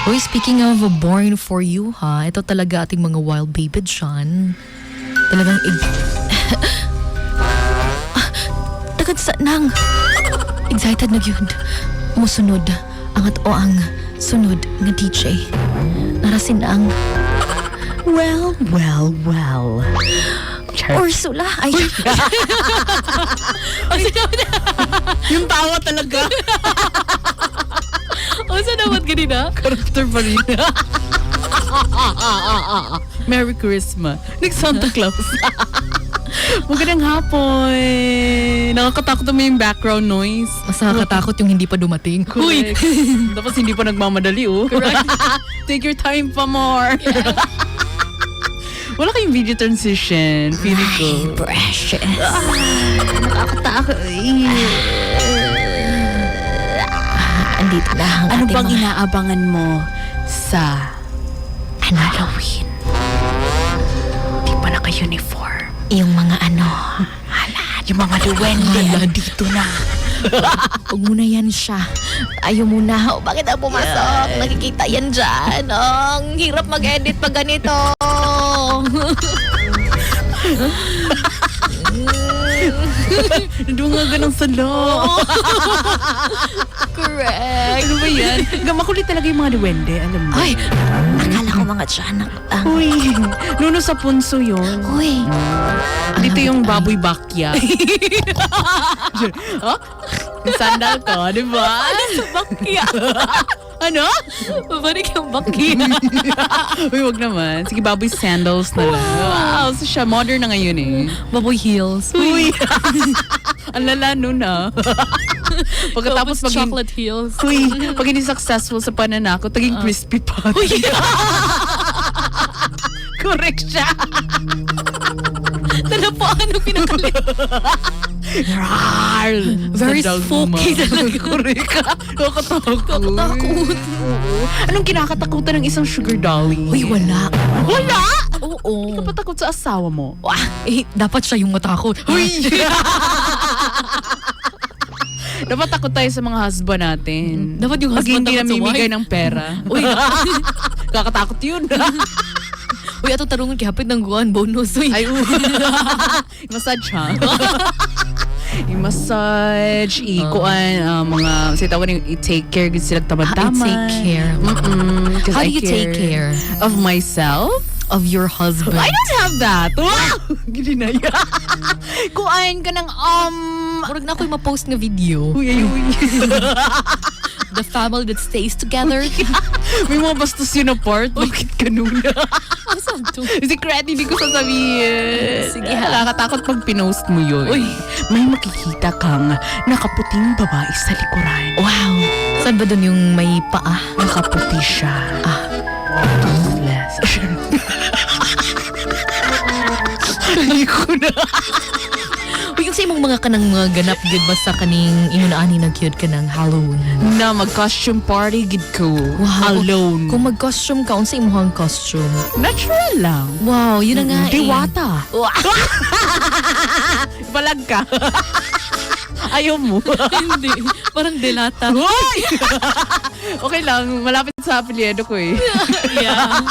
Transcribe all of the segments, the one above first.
Uy, speaking of Born For You, ha? Ito talaga ating mga wild baby dyan. Talagang Tagad sa nang. Excited na yun. Musunod ang ato ang sunod nga DJ. Narasin ang well. Ursula. Ay. Yung tawa talaga. Sa dapat ganina? Character pa rin. Merry Christmas. Next Santa Claus. Magandang hapon. Nakakatakot naman yung background noise. Mas nakakatakot yung hindi pa dumating. Uy! Tapos hindi pa nagmamadali, oh. Correct. Take your time pa more. Yeah. Wala kayong video transition. Feeling ko. Precious. Nakakatakot. Andito na ang Ano ating bang mga... inaabangan mo sa Halloween? Di pa naka-uniform. Yung mga ano... Yung mga duwende dito na. Huwag muna yan siya. Ayaw muna. O, bakit ako pumasok? Nakikita yan dyan. Ang hirap mag-edit pag ganito. Nadungagan ng salo. Correct. Ano ba yan? Makulit talaga yung mga duwende, alam mo. Ay, akala ko mga tiyanak. Uy, nuno sa punso yun. Uy. Dito yung baboy bakya. Oh? Yung sandal ko, di ba? Bakya. Ano? Babalik yung bakya. Uy, wag naman. Sige, baboy sandals na lang. Wow, so siya, modern na ngayon eh. Baboy heels. Uy! Ang lala nun ah. Pagkatapos Tapos chocolate heels. Uy, pag hindi successful sa pananakot, taging crispy pa. Uy! Correct siya. Talapuan ang pinakalit. Very spooky talaga. Correct. Nakakatakot. Anong kinakatakutan ng isang sugar dolly? Uy, wala. Wala? Oo. Hindi ka pa takot sa asawa mo? Wah, dapat siya yung matakot. Uy! Dapat takot tayo sa mga husband natin. Dapat yung Pag husband hindi takot sa namimigay wife. ng pera. Uy, Kakatakot yun. uy, atong tarungan kihapit ng guan bonus. Uy. Ay, massage ha? I-massage, ikuan, mga, sa tawag yung i-take care, sila tamad-tamad. Take care. How do you take care? Of myself? Of your husband. I don't have that. Wow! Gininaya. Kuan ka ng, Murag na ako'y ma-post nga video. Uy. The family that stays together. May mga bastos yun na part. Bakit kanuna? Asan to? Secret, hindi ko sasabihin. Sige ha. Nakakatakot pag pinost mo yun. Uy. May makikita kang nakaputing babae sa likuran. Wow. Saan ba dun yung may paa? Nakaputi siya. Toothless. Kali ko na. Uy, yung sa imong mga kanang mga ganap good ba sa kaning inunaan na cute ka ng Halloween? Na mag-costume party, gid ko. Wow. Alone. Kung mag-costume ka, unsa imong costume? Natural lang. Wow, yun na nga eh. Diwata. Balag ka. Ayaw mo. Hindi. Parang delata. Hoy! Okay lang, malapit sa apelyido ko eh. Yeah.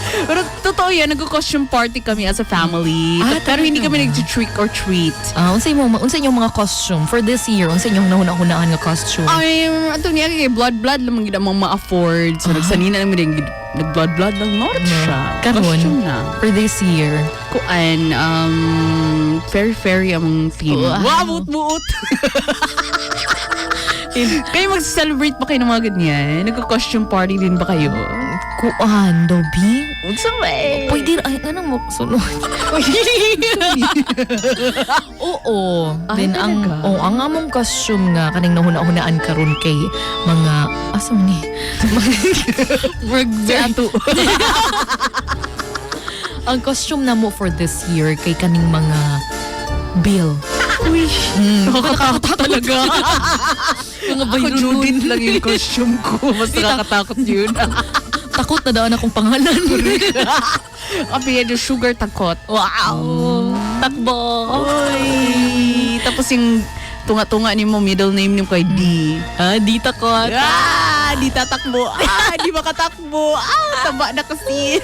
Pero totoo yan, nag-costume party kami as a family. Pero hindi kami nag-trick or treat. Unsa inyong mga costume for this year? Unsa inyong nahuna-hunaan nga costume? Ay, ito niya kay blood lamang gid ang ma-afford. So nagsanina namin din nag-blood lang not siya. Costume Karon na. for this year. Kuan fairy among theme. Wow, buot. Kayo mag-celebrate ba kayo ng mga ganyan? Nagko-costume party din ba kayo? Kuan, Dobby? Unsa ba eh? Pwede, ay, ano mo, sunod. Oo. Then, ang among costume nga, kaning nahuna-hunaan karon kay mga, asam ni? Ang costume na mo for this year kay kaning mga Bill. Uy, nakakatakot talaga. Mga Ako bayron. Judith lang yung costume ko. Mas nakakatakot yun. Takot na daan akong pangalan. Apelyido Sugar Takot. Wow! Takbo! Tapos yung tunga-tunga ni mo, middle name ni mo kay D. Di takot. di tatakbo. Di makatakbo. Taba na kasi.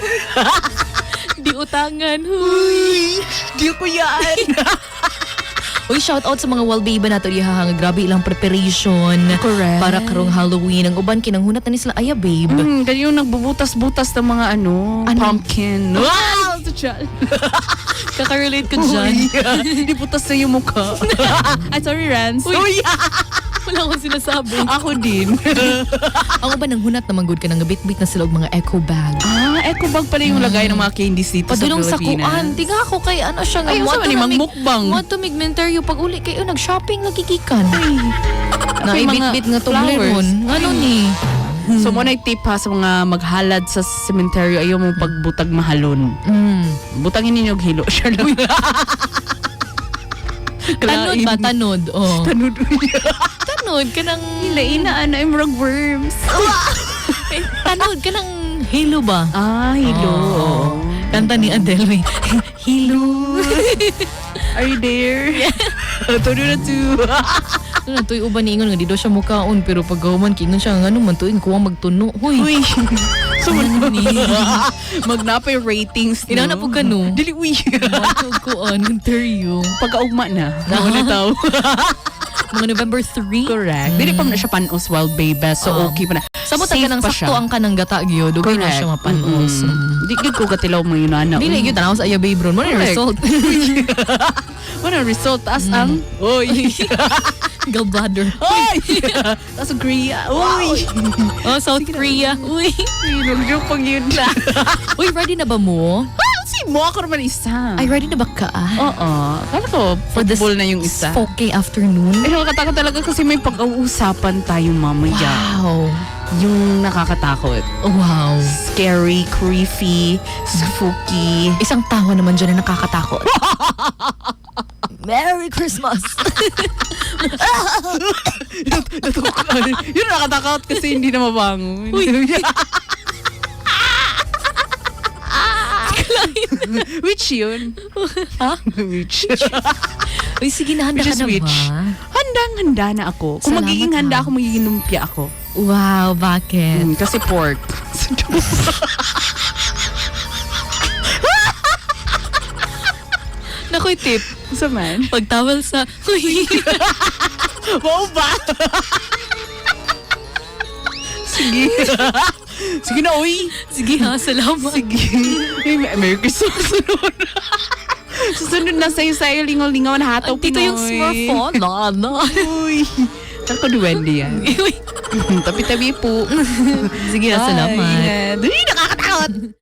Di utangan. Uy, di ko yan. Uy, shout out sa mga walbiba nato diha. Grabe ilang preparation. Correct. Para karong Halloween. Ang uban kinanghunat na ni sila aya babe. Ganyan yung nagbubutas-butas ng mga Ano? pumpkin. Wow! Kaka-relate ko dyan. Hindi butas na yung mukha. Ay, sorry, Rans. Uy. Wala akong sinasabi. Ako din. Ang uban nang hunat naman good ka nang bit-bit na sila og mga eco bag. Eco bag pala yung lagay ng mga candies dito Padulong sa sa Pilipinas. kuan. Tiga ako kay ano siya nga. Ay, sa ni mukbang. Mo to migmentaryo pag uli kayo nag-shopping lagi gikan. Na Ako'y mga ibit-bit nga flowers. toblerone. Ngano ni? So, mo na tip ha sa mga maghalad sa sementeryo, ayaw mo pagbutag mahalon. Butangin ninyo og hilo siya lang. Tanod ba? Tanod. Oh. Tanod. Tanod ka ng... Ina, I'm worms. Tanod ka ng hilo ba? Hilo. Oh. Kanta ni Adele. May, hilo. Are you there? Tanod na to. Ano to'y uban ni ingon nga di daw siya mukaon pero pag gawaman kingon siya nga man tuin kuha magtuno. Huy. Uy. Ano ni? Magnapay ratings. Ina na po gano. Dili, uy. Matog ko on interview. Pagkaugma na. Naunitaw. Mga November 3. Correct. Dili pa man na siya panos while baby. So, okay pa na. Sabot Safe ka nang pa sakto siya. ang kanang gata gyud. Dugay na siya mapanos. Di gid ko katilaw mo yun, ana. Dili gyud tanaw sa iya babe ron. Mo na Correct. result. Ano result? Taas ang? Uy. Gallbladder. Uy. Taas ang Korea. Uy. Oh, South Korea. Uy. Nag-joke pag yun na. Uy, ready na ba mo? Si mo ako naman isa. Ay, ready na ba ka? Oo. Kala ko, For this football na yung isa. spooky afternoon. Eh, nakakatakot talaga kasi may pag-uusapan tayong mamaya. Wow. Yung nakakatakot. Wow. Scary, creepy, spooky. Isang tawa naman dyan na nakakatakot. Merry Christmas! Yun nakakatakot kasi hindi na mabangon. Which yun? Ha? Which? Uy, sige na, handa Which ka is na which? ba? Handang-handa na ako. Kung Salamat, magiging handa ha. ako, magiging lumpia ako. Wow, bakit? Kasi pork. Nakoy tip. Sa man? Pagtawal sa... Uy, Wow ba? Sige. Sige na, uy. sige ha, salamat. Sige. Ay, Merry Christmas. Susunod. Susunod na sa'yo, lingaw-lingaw na hataw Tito yung smartphone. No. Uy. Saan ko duwende yan? Uy, Tabi-tabi po. sige ha, salamat. Ingat.